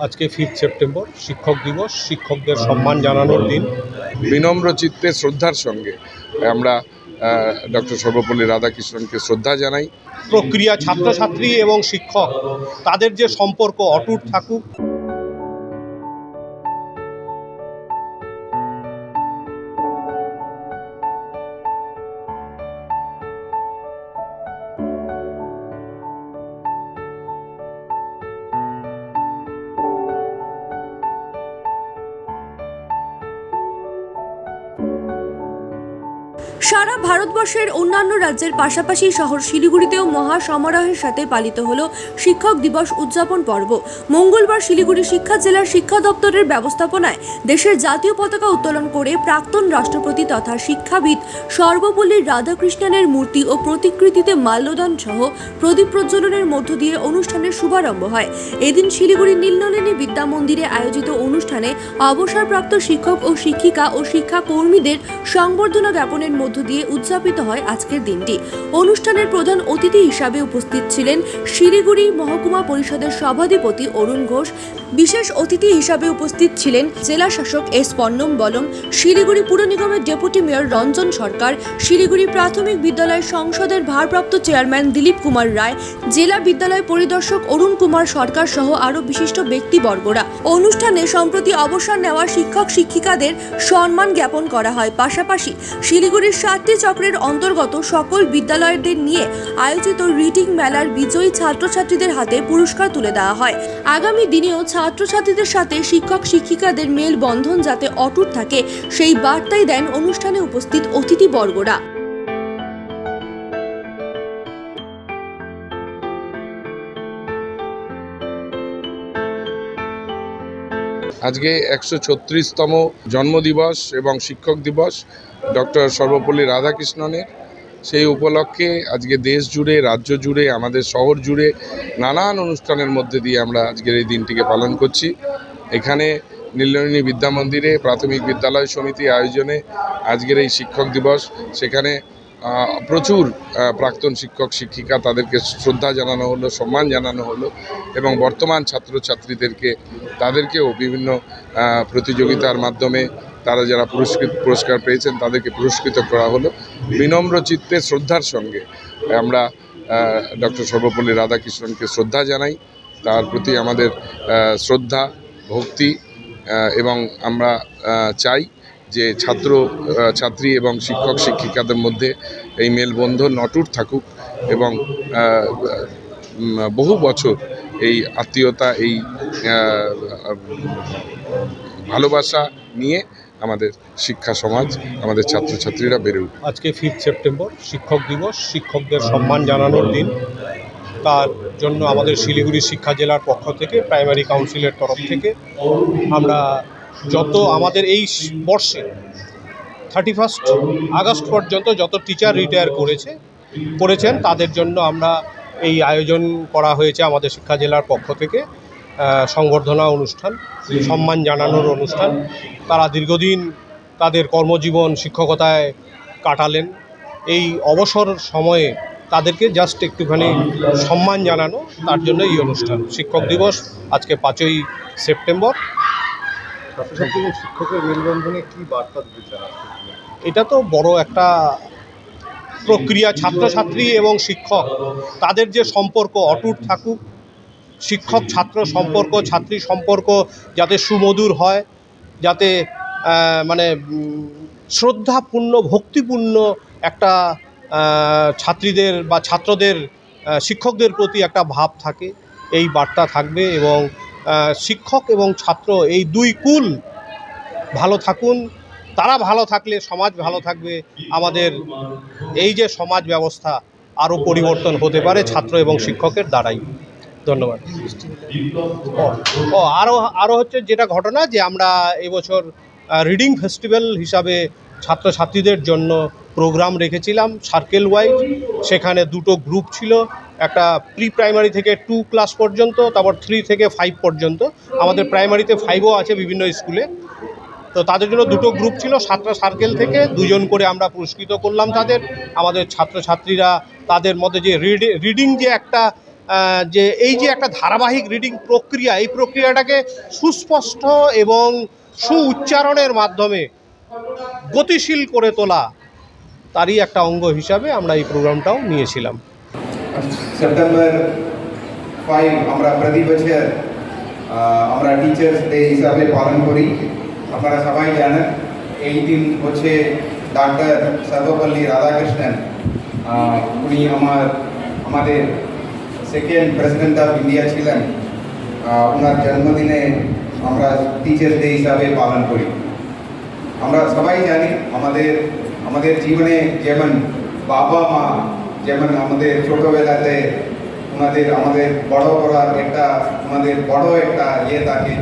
আজকে 5 সেপ্টেম্বর শিক্ষক দিবস, শিক্ষকদের সম্মান জানানোর দিন। বিনম্র চিত্তে শ্রদ্ধার সঙ্গে আমরা ডক্টর সর্বপল্লী রাধাকৃষ্ণনকে শ্রদ্ধা জানাই। প্রক্রিয়া ছাত্রছাত্রী এবং শিক্ষক তাদের যে সম্পর্ক অটুট থাকুক। সারা ভারতবর্ষের অন্যান্য রাজ্যের পাশাপাশি শহর শিলিগুড়িতেও মহা সমারোহের সাথে পালিত হলো শিক্ষক দিবস উদযাপন পর্ব। মঙ্গলবার শিলিগুড়ি শিক্ষা জেলার শিক্ষা দপ্তরের ব্যবস্থাপনায় দেশের জাতীয় পতাকা উত্তোলন করে প্রাক্তন রাষ্ট্রপতি তথা শিক্ষাবিদ সর্বপল্লী রাধাকৃষ্ণনের মূর্তি ও প্রতিকৃতিতে মাল্যদান সহ প্রদীপ প্রজ্বলনের মধ্য দিয়ে অনুষ্ঠানের শুভারম্ভ হয়। এদিন শিলিগুড়ির নীলনলিনী বিদ্যা মন্দিরে আয়োজিত অনুষ্ঠানে অবসরপ্রাপ্ত শিক্ষক ও শিক্ষিকা ও শিক্ষা কর্মীদের সংবর্ধনা জ্ঞাপনের মধ্য দিয়ে উদযাপিত হয় আজকের দিনটি। অনুষ্ঠানের প্রধান অতিথি হিসাবে উপস্থিত ছিলেন শিলিগুড়ি মহকুমা পরিষদের সভাধিপতি অরুণ ঘোষ। বিশেষ অতিথি হিসাবে উপস্থিত ছিলেন জেলা শাসক এস পন্নম বলম, শিলিগুড়ি পুর নিগমের ডেপুটি মেয়র রঞ্জন সরকার, শিলিগুড়ি প্রাথমিক বিদ্যালয় সংসদের ভারপ্রাপ্ত চেয়ারম্যান দিলীপ কুমার রায়, জেলা বিদ্যালয় পরিদর্শক অরুণ কুমার সরকার সহ আরও বিশিষ্ট ব্যক্তিবর্গরা। অনুষ্ঠানে সম্প্রতি অবসর নেওয়া শিক্ষক শিক্ষিকাদের সম্মান জ্ঞাপন করা হয়। পাশাপাশি শিলিগুড়ির 7টি চক্রের অন্তর্গত সকল বিদ্যালয়দের নিয়ে আয়োজিত রিডিং মেলার বিজয়ী ছাত্রছাত্রীদের হাতে পুরস্কার তুলে দেওয়া হয়। আগামী দিনেও ছাত্রছাত্রীদের সাথে শিক্ষক শিক্ষিকাদের মেলবন্ধন যাতে অটুট থাকে সেই বার্তাই দেন অনুষ্ঠানে উপস্থিত অতিথিবর্গরা। আজকে 136তম জন্মদিবস এবং শিক্ষক দিবস ডক্টর সর্বপল্লী রাধাকৃষ্ণনের। সেই উপলক্ষে আজকে দেশ জুড়ে, রাজ্য জুড়ে, আমাদের শহর জুড়ে নানান অনুষ্ঠানের মধ্যে দিয়ে আমরা আজকের এই দিনটিকে পালন করছি। এখানে নীলনলিনী বিদ্যা মন্দিরে প্রাথমিক বিদ্যালয় সমিতি আয়োজনে আজকের এই শিক্ষক দিবস, সেখানে প্রচুর প্রাক্তন শিক্ষক শিক্ষিকা, তাদেরকে শ্রদ্ধা জানানো হলো, সম্মান জানানো হলো এবং বর্তমান ছাত্রছাত্রীদেরকে তাদেরকেও বিভিন্ন প্রতিযোগিতার মাধ্যমে তারা যারা পুরস্কার পেয়েছেন তাদেরকে পুরস্কৃত করা হলো। বিনম্র চিত্তে শ্রদ্ধার সঙ্গে আমরা ডক্টর সর্বপল্লী রাধাকৃষ্ণনকে শ্রদ্ধা জানাই। তার প্রতি আমাদের শ্রদ্ধা, ভক্তি এবং আমরা চাই যে ছাত্রী এবং শিক্ষক শিক্ষিকাদের মধ্যে এই মেলবন্ধন অটুট থাকুক এবং বহু বছর এই আত্মীয়তা, এই ভালোবাসা নিয়ে আমাদের শিক্ষা সমাজ, আমাদের ছাত্রছাত্রীরা বেড়ে উঠবে। আজকে 5 সেপ্টেম্বর শিক্ষক দিবস, শিক্ষকদের সম্মান জানানোর দিন। তার জন্য আমাদের শিলিগুড়ি শিক্ষা জেলার পক্ষ থেকে, প্রাইমারি কাউন্সিলের তরফ থেকে আমরা আমাদের এই বর্ষে 31 আগস্ট পর্যন্ত যত টিচার রিটায়ার করেছেন তাদের জন্য আমরা এই আয়োজন করা হয়েছে আমাদের শিক্ষা জেলার পক্ষ থেকে। সংবর্ধনা অনুষ্ঠান, সম্মান জানানোর অনুষ্ঠান। তারা দীর্ঘদিন তাদের কর্মজীবন শিক্ষকতায় কাটালেন। এই অবসর সময়ে তাদেরকে জাস্ট একটুখানি সম্মান জানানো, তার জন্য এই অনুষ্ঠান। শিক্ষক দিবস আজকে 5ই সেপ্টেম্বর। শিক্ষকের মেলবন্ধনে কি বার্তা দিতে চান? এটা তো বড় একটা প্রক্রিয়া। ছাত্রছাত্রী এবং শিক্ষক তাদের যে সম্পর্ক অটুট থাকুক। শিক্ষক ছাত্র সম্পর্ক, ছাত্রী সম্পর্ক যাতে সুমধুর হয়, যাতে শ্রদ্ধাপূর্ণ, ভক্তিপূর্ণ একটা ছাত্রীদের বা ছাত্রদের শিক্ষকদের প্রতি একটা ভাব থাকে, এই বার্তা থাকবে। এবং শিক্ষক এবং ছাত্র এই দুই কুল ভালো থাকুন। তারা ভালো থাকলে সমাজ ভালো থাকবে। আমাদের এই যে সমাজ ব্যবস্থা আরও পরিবর্তন হতে পারে ছাত্র এবং শিক্ষকের দ্বারাই। ধন্যবাদ। আরও হচ্ছে যেটা ঘটনা, যে আমরা এবছর রিডিং ফেস্টিভ্যাল হিসাবে ছাত্রছাত্রীদের জন্য প্রোগ্রাম রেখেছিলাম সার্কেল ওয়াইজ। সেখানে দুটো গ্রুপ ছিল, একটা প্রি প্রাইমারি থেকে 2 ক্লাস পর্যন্ত, তারপর 3 থেকে 5 পর্যন্ত। আমাদের প্রাইমারিতে 5ও আছে বিভিন্ন স্কুলে। তো তাদের জন্য দুটো গ্রুপ ছিল। 7টা সার্কেল থেকে 2 জন করে আমরা পুরস্কৃত করলাম তাদের। আমাদের ছাত্রছাত্রীরা তাদের মধ্যে যে রিডিং যে একটা যে এই যে একটা ধারাবাহিক রিডিং প্রক্রিয়া, এই প্রক্রিয়াটাকে সুস্পষ্ট এবং সুউচ্চারণের মাধ্যমে গতিশীল করে তোলা, তারই একটা অঙ্গ হিসাবে আমরা এই প্রোগ্রামটাও নিয়েছিলাম। সেপ্টেম্বর 5 আমরা প্রতি বছর আমরা টিচার্স ডে হিসাবে পালন করি। আপনারা সবাই জানেন এই দিন হচ্ছে ডাক্তার সর্বপল্লী রাধাকৃষ্ণন, উনি আমাদের সেকেন্ড প্রেসিডেন্ট অফ ইন্ডিয়া ছিলেন। ওনার জন্মদিনে আমরা টিচার্স ডে হিসাবে পালন করি। আমরা সবাই জানি আমাদের জীবনে যেমন বাবা মা যেমন আমাদের ছোটোবেলাতে আমাদের বড় করার আমাদের বড় একটা ইয়ে থাকে,